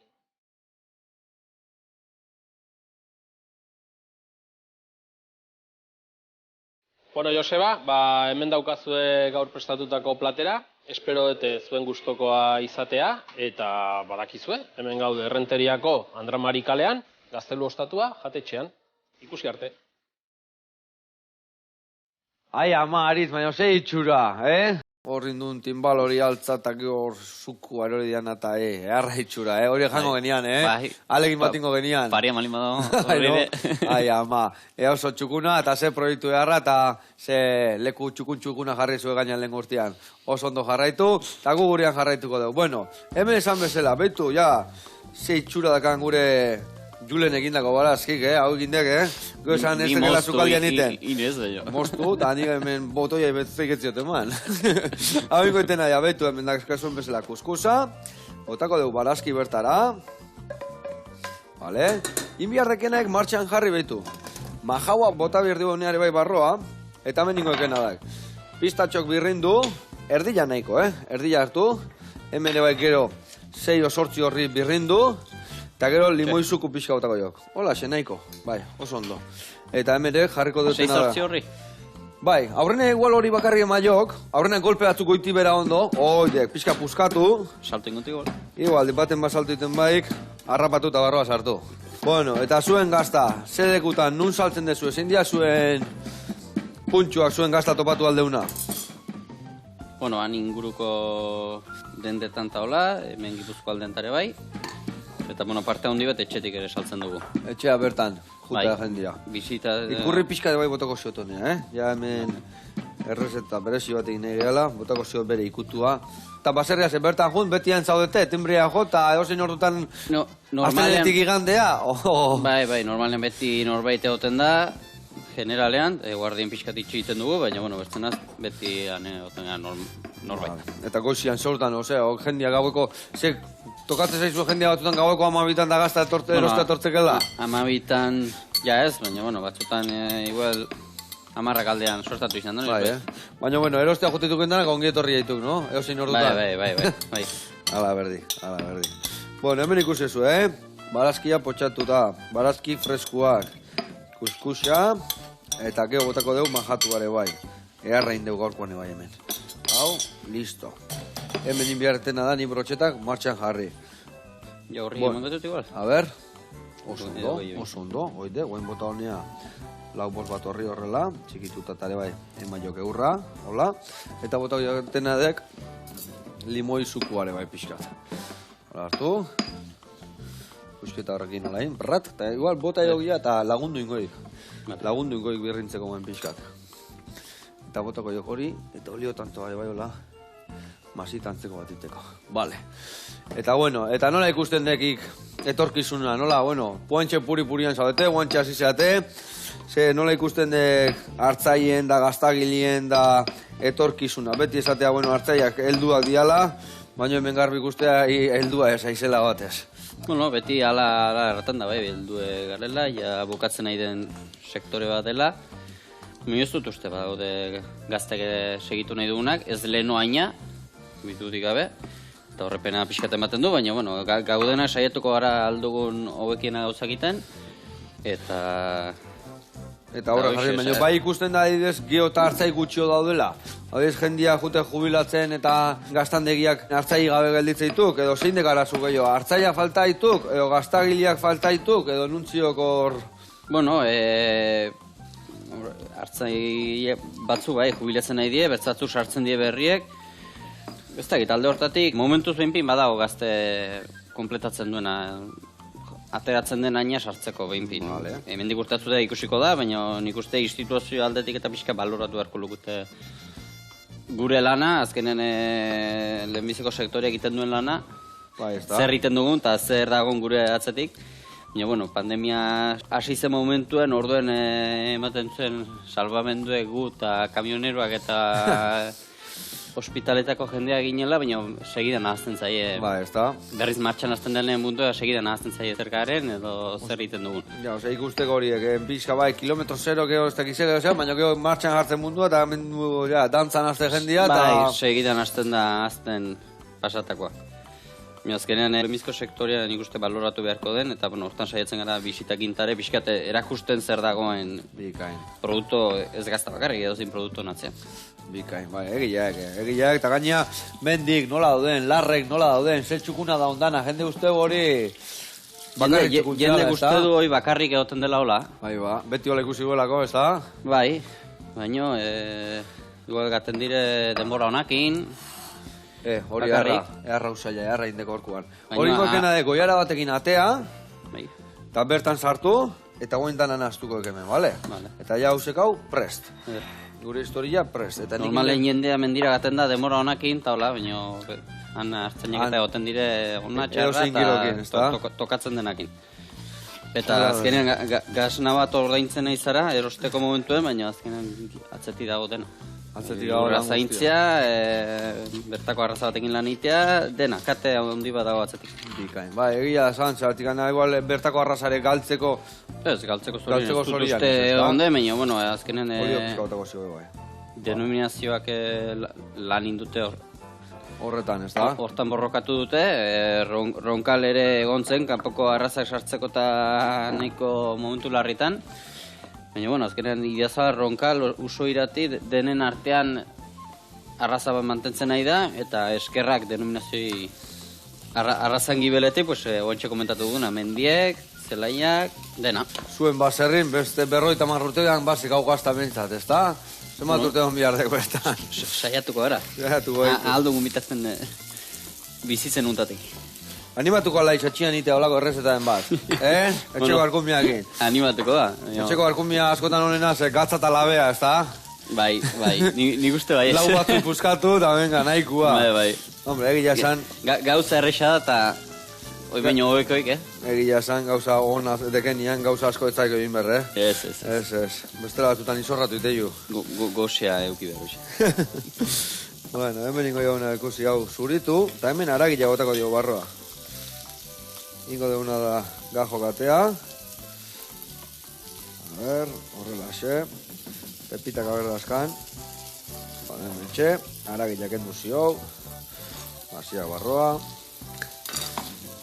Bueno, Joseba, hemen daukazue gaur prestatutako platera, espero dute zuen gustokoa izatea, eta badakizue, hemen gaude Errenteriako Andramari kalean, Gaztelu ostatua, jatetxean. Ikusi arte. Ai, ama, Aritz, baina ze itxura, Horri duen timbal hori altzatak hor zuku arori dian eta, erra itxura, hori jango genian, Bai. Alegin batingo genian. Paria malin badago. Ai, ama, oso txukuna eta ze proiektu beharra eta ze leku txukuna jarri zuen gainan lehen guztian. Oso ondo jarraitu, eta gu gurean jarraituko dugu. Bueno, hemen esan bezala, behitu, ze itxura dakan gure Julen egindako barazkik, hau egindek, Gau esan ez dela zukaldian iten. Inez, da jo. Mostu, eta ni hemen botoia betzeik etziot eman. Hau ingoiten nahi, abetu hemen dakazuen bezala kuskusa. Botako dugu barazki bertara. Vale. Inbiarrekenaek martxan jarri behitu. Majaua bota birdi boneare bai barroa. Eta hemen ningo ekena dak. Pistatxok birrindu. Erdila nahiko, Erdila hartu. Hemen bai gero 6 o 8 horri birrindu. Eta gero limoizuku pixka botako jok. Hola, nahiko. Bai, oso ondo. Eta hemen jarriko dutena da. 6 horri? Bai, aurrena igual hori bakarri emaiok. Aurrena golpe batzuk goiti bera ondo. Oide, pixka puskatu. Salto ingotik igual? Igual, baten basaltu iten baik, harrapatu eta barroa sartu. Bueno, eta zuen gazta, zedekutan nun saltzen dezu, ezin dia zuen puntxuak zuen gazta topatu aldeuna? Bueno, han inguruko dendetan taola, hemen Gipuzko aldentare bai. Eta, bueno, parte handi bat etxetik ere saltzen dugu. Etxea bertan, juta jendia. Bizita... Ikurri pixka de bai botako ziotonea, Ja hemen errezeta berezi bat egin nahi gehala, botako ziot bere ikutua. Eta baserria zen bertan jun, betian zaudete, timbria jo, eta edozein ordutan astelenetik igandea. Bai, normalen beti norbait egoten da, generalean, guardien pixkat itxi egiten dugu, baina, bueno, bertzenaz, beti egoten da norbait. Eta goizian sortan, jendia gaueko, tokatzen zaizu jendia batzutan gaueko 12 da gazta erostea etortzekela? 12, ja ez, baina, bueno, batzutan, igual, 10 aldean sortatu izan da. Baina, bueno, erostea jutituk endanak ongi etorri jaituk, no? Eozein ordutan. Bai. Ala berdi. Bueno, hemen ikusezu, Barazkia potxatuta, barazki freskuak, kuskusa, eta gero botako dugu manjatu bare bai. Earrain dugu gaurkoan bai hemen. Hau, listo. Hemen inbiartena da, ni brotxetak martxan jarri. Ja, horri eman betut igual? A ber, oso ondo, oide, guen bota honea lau bost bat horri horrela, txikituta tare bai, eman joke urra, hola. Eta bota horretena dek, limoi zukuare bai pixkat. Hola hartu, pusketa horrekin alain, brat, eta igual bota egogia eta lagundu ingoik. Lagundu ingoik birrintzeko guen pixkat. Eta botako jok hori, eta olio tanto bai hola. Masitantzeko bat iteko. Vale. Eta bueno, eta nola ikusten dekik etorkizuna, nola, bueno, puantxe puri-purian zaudete, guantxe hasi zeate, ze nola ikusten dek hartzaien da, gaztagilien da etorkizuna. Beti esatea, bueno, hartzaiak helduak diala, baina hemen garbi ikustea heldua ez, aizela batez. Bueno, beti ala erratan da, bai, heldue garela, ja bukatzen nahi den sektore bat dela. Ez dut uste, badaude gaztek segitu nahi dugunak, ez leheno aina, bitutik gabe, eta horrepena pixkaten baten du, baina, bueno, gaudena saietuko gara aldugun hobekiena gauzakiten, eta... Eta horra jarri, baina bai ikusten da adibidez gero eta hartzai gutxio daudela. Adibidez jendia jute jubilatzen eta gaztandegiak hartzai gabe gelditzeituk, edo zein dekarazu gehiago, hartzaiak falta dituk, edo gaztagileak falta dituk, edo nuntziok hor... Bueno, hartzai batzu bai jubilatzen nahi die, bertzatzu sartzen die berriek, ez dakit, alde hortatik, momentuz behinpin badago gazte kompletatzen duena, ateratzen den aina sartzeko behinpin. Hemendik urtatzu da ikusiko da, baina nik uste instituzio aldetik eta pixka baloratu beharko lukute gure lana, azkenen lehenbiziko sektoreak egiten duen lana, zer egiten dugun eta zer dagoen gure atzetik. Baina, bueno, pandemia hasi zen momentuen, orduen ematen zuen salbamenduek gu eta kamioneroak eta ospitaletako jendea ginela, baina segidan ahazten zaie. Ba, ez da. Berriz martxan azten denen mundu, segidan ahazten zaie zerkaren, edo zer egiten dugun. Ja, ikusteko horiek, pixka bai, kilometro zero, gero ez dakize, baina gero martxan jartzen mundua, eta mendu, dantzan azte jendia, eta... Bai, segidan azten da, azten pasatakoa. Azkenean, premizko sektorea nik uste baloratu beharko den, eta hortan saiatzen gara bisitak gintare, pixkat erakusten zer dagoen produktu, ez gazta bakarrik, edozin produktu natzean. Bikain, bai, egileak, eta gaina mendik nola dauden, larrek nola dauden, zeltxukuna da ondana, jende uste hori... Jende uste du hori bakarrik egoten dela hola. Bai, ba, beti hola ikusi guelako, ez da? Bai, baina, igual gaten dire denbora honakin, hori erra usaila, erra indeko orkuan. Hori goekena de goiara batekin atea, eta bertan sartu, eta goin danan astuko ekemen, bale? Eta ja hausekau, prest. Gure historia, prest. Normalen jendea mendira gaten da, demora honakin, eta hola, baina han hartzainak eta goten dire hona txarra, eta tokatzen denakin. Eta azkenean gazna bat ordaintzen nahi zara, erosteko momentuen, baina azkenean atzeti dago dena. Horra zaintzea, bertako arraza batekin lan itea, dena, kate handi bat dago atzetik. Bikain, ba, egia da zantzartik, igual bertako arrazare galtzeko... Ez, galtzeko zorian. Uste onde, baina, bueno, azkenen... Denominazioak lan indute horretan, ez da? Hortan borrokatu dute, ronkal ere egontzen, kanpoko arrazak sartzeko eta nahiko momentu larritan. Baina, bueno, azkenean ideazala ronkal uso irati denen artean arraza bat mantentzen nahi da, eta eskerrak denominazioi arrazan gibeletik, oantxe komentatu duguna, mendiek, zelaiak, dena. Zuen baserrin, beste 50 urtean basik hau gazta bentsat, ez da? Zemat urte hon bilardeko bestan? Saiatuko gara. Aldo gumitazten bizitzen untatik. Animatuko ala itxatxian itea olako errezetaren bat, Etxeko arkumiakin. Animatuko da. Etxeko arkumia askotan honena, ze gatza eta labea, ez da? Bai, nik uste bai ez. Lau batzu puskatu, eta venga, nahikua. Bai. Hombre, egia esan... Gauza erresa da, eta... Hoi baino hobekoik, Egia esan, gauza hona dekenian, gauza asko etzaiko egin berre, Ez. Bestela batutan izorratu iteiu. Gozea euki berroxe. Bueno, hemen ingo jauna ikusi hau zuritu, eta hemen aragila gotako dio barroa. Ingo deuna da gajo katea. A ver, horrela xe. Pepitak aberdazkan. Bale, mentxe. Aragila kendu ziou. Masia barroa.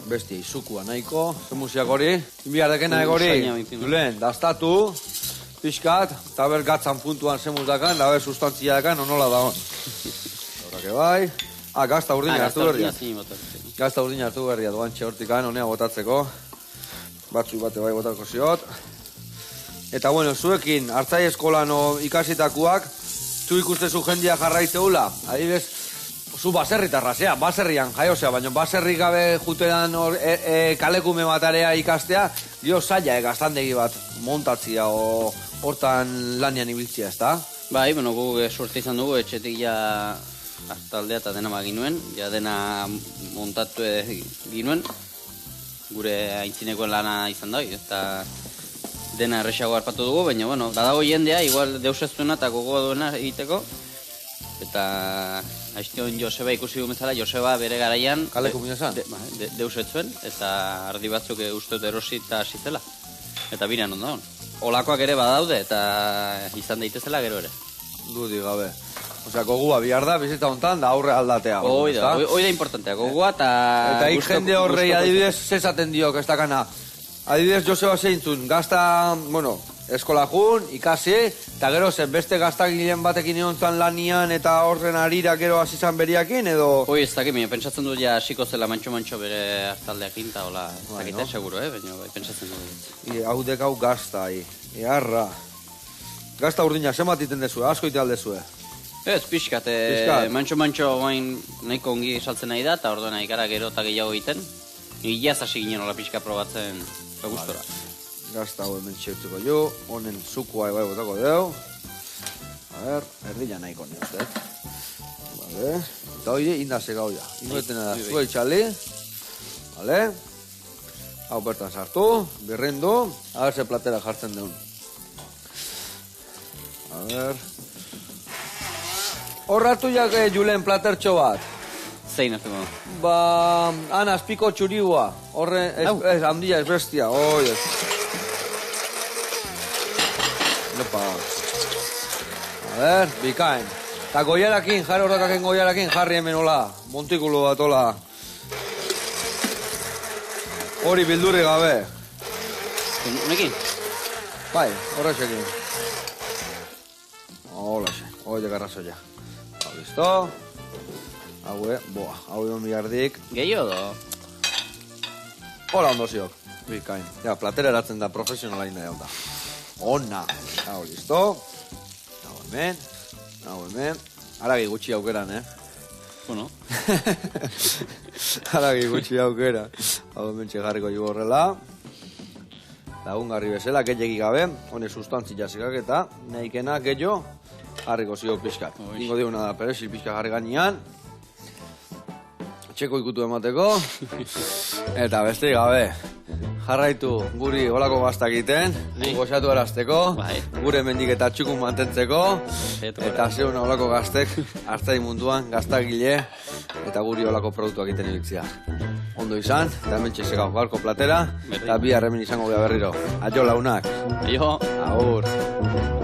Bestia izukua nahiko. Zemusiak hori. Inbiar dekena egori. Julen, daztatu. Piskat. Eta ber gatzan puntuan zemuz dakan. Da ber sustantzia dakan, onola da hon. Horake bai. Gazta urdina hartu berria. Gazta urdina hartu berria duantxe hortikan, honea botatzeko. Batzuk bate bai botako ziot. Eta bueno, zuekin, hartzai eskolan ikasitakuak, zu ikustezu jendia jarraitzeula. Adibidez, zu baserritarra zea, baserrian jaiozea, baina baserri gabe jutean kalekume batarea ikastea, dio zaila gaztandegi bat montatzia hortan lanian ibiltzia, ez da? Bai, bueno, gu suerte izan dugu, etxetik ja taldea eta dena ginuen, ja dena montatu ginuen, gure aintzinekoen lana izan da, eta dena erresago harpatu dugu, baina, bueno, badago jendea, igual deus ez duena eta gogoa duena egiteko, eta haiztion Joseba ikusi gumezala, Joseba bere garaian Kaleku minezan? Deus ez zuen, eta ardi batzuk uste dut erosi eta zitela, eta biran ondagon. Olakoak ere badaude, eta izan daitezela gero ere. Dudi gabe. Osea, gogua bihar da, bizita hontan, da aurre aldatea. Hoi da importantea, gogua eta... Eta jende horrei adibidez, zezaten diok, ez dakana. Adibidez, Joseba zeintzun, gazta, bueno, eskola jun, ikasi, eta gero zen beste gaztagileen batekin egon lanian eta horren arira gero azizan beriakin, edo... Hoi, ez dakit, pentsatzen dut ja hasiko zela mantxo bere hartaldeakin, eta hola, ez dakite, seguro, baina pentsatzen dut. Hau dekau gazta, iarra. Gazta urdina, zemat iten dezue, asko ite aldezue. Ez, pixkat, mantxo bain nahiko ongi saltzen nahi da, eta orduan ikara gero eta gehiago egiten. Iaz hasi ginen hola pixka probatzen gustora. Gazta hau hemen txertuko jo, honen zukua ebai botako deu. A ver, erdila nahiko nio, Vale, eta hori indase gau ja. Ingoetena da, zue itxali. Vale. Hau bertan sartu, birrendu. A ver, ze platera jartzen deun. A ver... Horratu jak Julen platertxo bat. Zein azteko. Ba, han azpiko txuriua. Horre, ez, handia, ez bestia. Oi, ez. Nopa. A ver, bikain. Ta goiarakin, jarri horrekaken goiarakin, jarri hemen hola. Montikulu bat hola. Hori bildurri gabe. Honekin? Bai, horrexekin. Hola xe, hori garrazoia. Hau, listo. Haue, boa, hau egon bihardik. Gehiago do? Hola ondo ziok, bikain. Ja, platera eratzen da, profesionala ina da. Ona. Hau, listo. Hau hemen. Aragi gutxi aukeran, Bueno. Aragi gutxi aukera. Hau hemen txegarriko jo horrela. Lagungarri bezala, gehiagik gabe. Hone sustantzia zikak eta nahikena gehiago harriko ziok pixkat. Ingo diuna da perexil pixka jarri gainean. Txeko ikutu emateko. Eta beste gabe. Jarraitu guri olako gaztak egiten, gozatu erazteko, gure mendik eta txukun mantentzeko, eta zeuna olako gaztek, hartzai munduan, gaztagile, eta guri olako produktuak egiten ibiltzea. Ondo izan, eta hemen txezekau gaurko platera, eta bi harremen izango gara berriro. Aio launak. Aio. Agur.